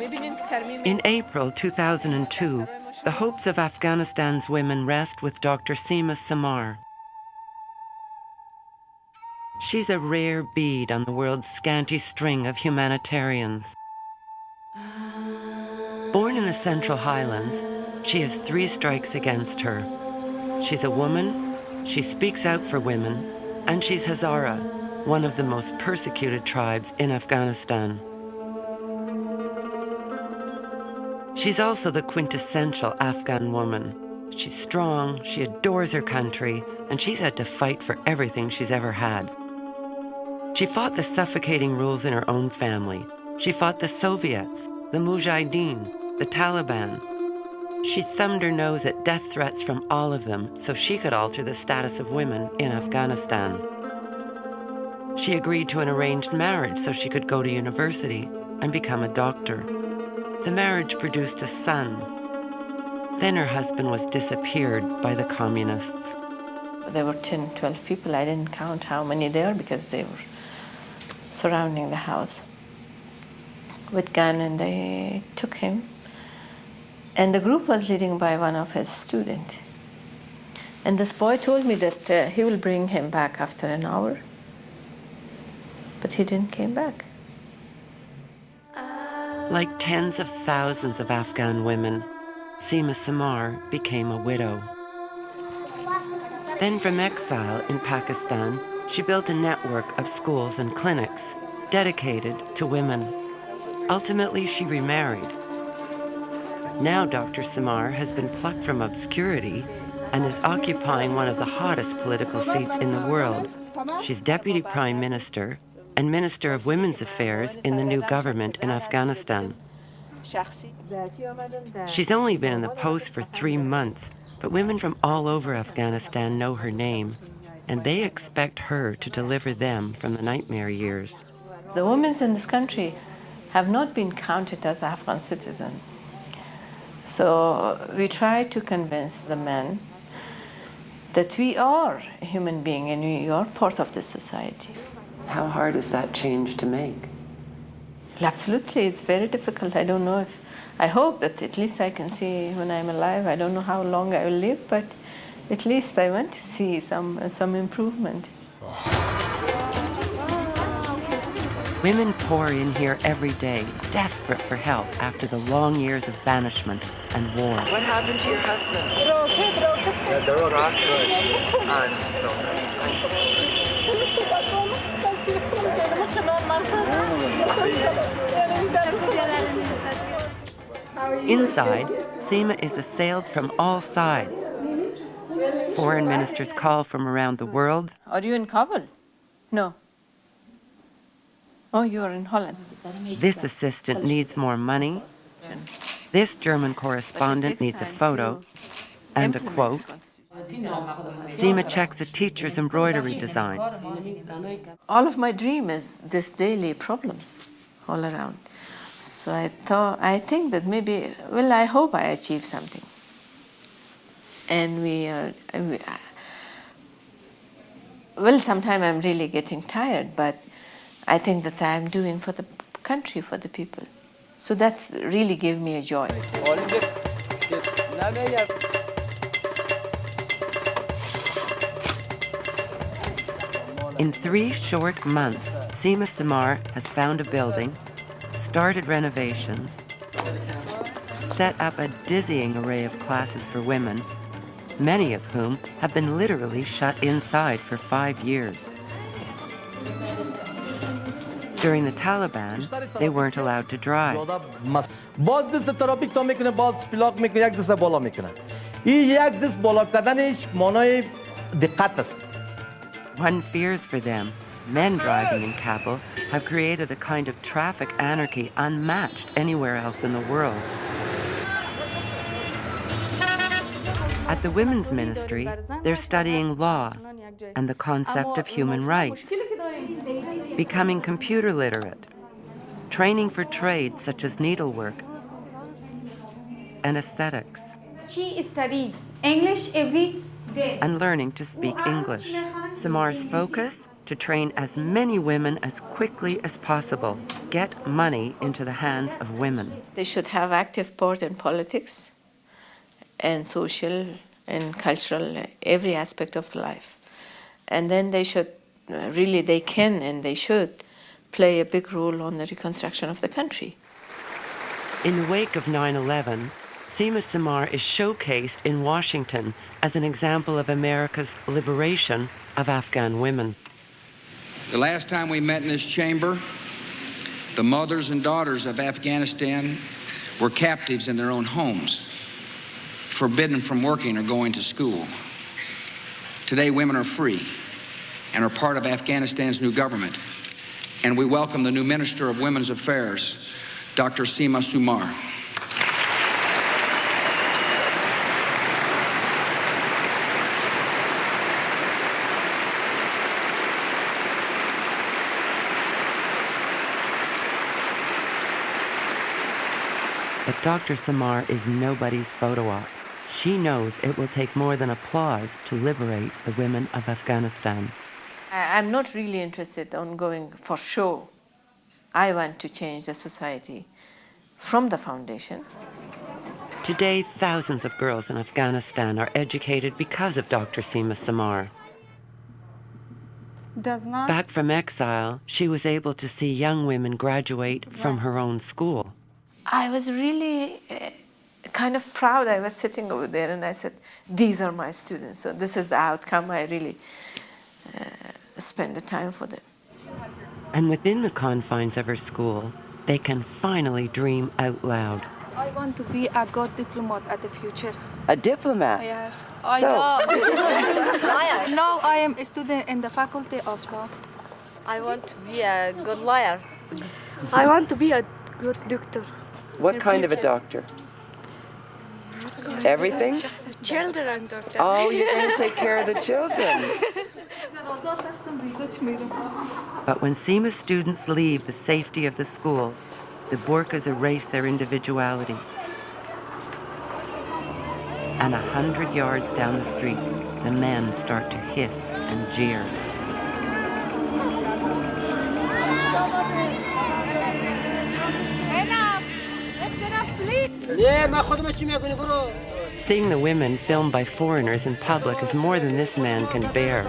In April 2002, the hopes of Afghanistan's women rest with Dr. Seema Samar. She's a rare bead on the world's scanty string of humanitarians. Born in the Central Highlands, she has 3 strikes against her. She's a woman, she speaks out for women, and she's Hazara, one of the most persecuted tribes in Afghanistan. She's also the quintessential Afghan woman. She's strong, she adores her country, and she's had to fight for everything she's ever had. She fought the suffocating rules in her own family. She fought the Soviets, the Mujahideen, the Taliban. She thumbed her nose at death threats from all of them so she could alter the status of women in Afghanistan. She agreed to an arranged marriage so she could go to university and become a doctor. The marriage produced a son. Then her husband was disappeared by the communists. There were 10, 12 people. I didn't count how many there because they were surrounding the house with gun, and they took him. And the group was leading by one of his students. And this boy told me that he will bring him back after an hour. But he didn't come back. Like tens of thousands of Afghan women, Seema Samar became a widow. Then from exile in Pakistan, she built a network of schools and clinics dedicated to women. Ultimately, she remarried. Now Dr. Samar has been plucked from obscurity and is occupying one of the hottest political seats in the world. She's Deputy Prime Minister and Minister of Women's Affairs in the new government in Afghanistan. She's only been in the post for 3 months, but women from all over Afghanistan know her name, and they expect her to deliver them from the nightmare years. The women in this country have not been counted as Afghan citizens. So we try to convince the men that we are a human being and we are part of the society. How hard is that change to make? Absolutely, it's very difficult. I don't know if, I hope that at least I can see when I'm alive. I don't know how long I will live, but at least I want to see some improvement. Women pour in here every day, desperate for help after the long years of banishment and war. What happened to your husband? Yeah, they're all good. I'm so Inside, Seema is assailed from all sides. Foreign ministers call from around the world. Are you in Kabul? No. Oh, you are in Holland. This assistant needs more money. This German correspondent needs a photo and a quote. Seema checks a teacher's embroidery designs. All of my dream is this daily problems all around. So I think that maybe, well, I hope I achieve something. And well, sometimes I'm really getting tired, but I think that I'm doing for the country, for the people. So that's really gave me a joy. In 3 short months, Seema Samar has found a building, started renovations, set up a dizzying array of classes for women, many of whom have been literally shut inside for 5 years. During the Taliban, they weren't allowed to drive. One fears for them. Men driving in Kabul have created a kind of traffic anarchy unmatched anywhere else in the world. At the Women's Ministry, they're studying law and the concept of human rights, becoming computer literate, training for trades such as needlework and aesthetics. She studies English every day. And learning to speak English. Samar's focus? to train as many women as quickly as possible, get money into the hands of women. They should have active part in politics and social and cultural, every aspect of the life. And then they should, really they can and they should play a big role on the reconstruction of the country. In the wake of 9/11, Seema Samar is showcased in Washington as an example of America's liberation of Afghan women. The last time we met in this chamber, the mothers and daughters of Afghanistan were captives in their own homes, forbidden from working or going to school. Today, women are free and are part of Afghanistan's new government. And we welcome the new Minister of Women's Affairs, Dr. Seema Samar. But Dr. Samar is nobody's photo op. She knows it will take more than applause to liberate the women of Afghanistan. I'm not really interested in going for show. I want to change the society from the foundation. Today, thousands of girls in Afghanistan are educated because of Dr. Seema Samar. Back from exile, she was able to see young women graduate from her own school. I was really kind of proud. I was sitting over there and I said, these are my students. So this is the outcome. I really spend the time for them. And within the confines of her school, they can finally dream out loud. I want to be a good diplomat at the future. A diplomat? Yes. Now I am a student in the Faculty of Law. I want to be a good lawyer. I want to be a good doctor. What kind of a doctor? Everything? Children doctor. Oh, you're going to take care of the children. But when Seema's students leave the safety of the school, the burqas erase their individuality. And 100 yards down the street, the men start to hiss and jeer. Seeing the women filmed by foreigners in public is more than this man can bear.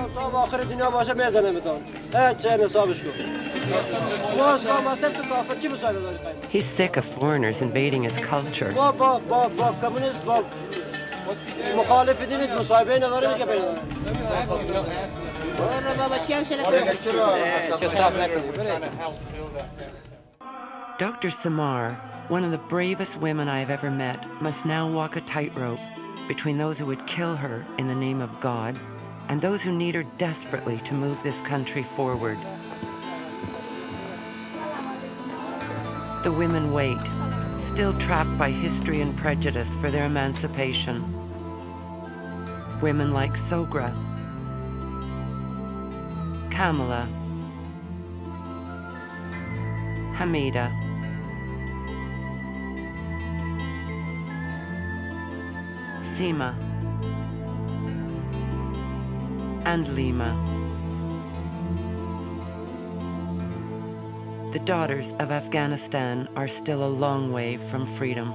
He's sick of foreigners invading his culture. Dr. Samar, one of the bravest women I have ever met, must now walk a tightrope between those who would kill her in the name of God and those who need her desperately to move this country forward. The women wait, still trapped by history and prejudice for their emancipation. Women like Sogra, Kamala, Hamida, Sima, and Lima. The daughters of Afghanistan are still a long way from freedom.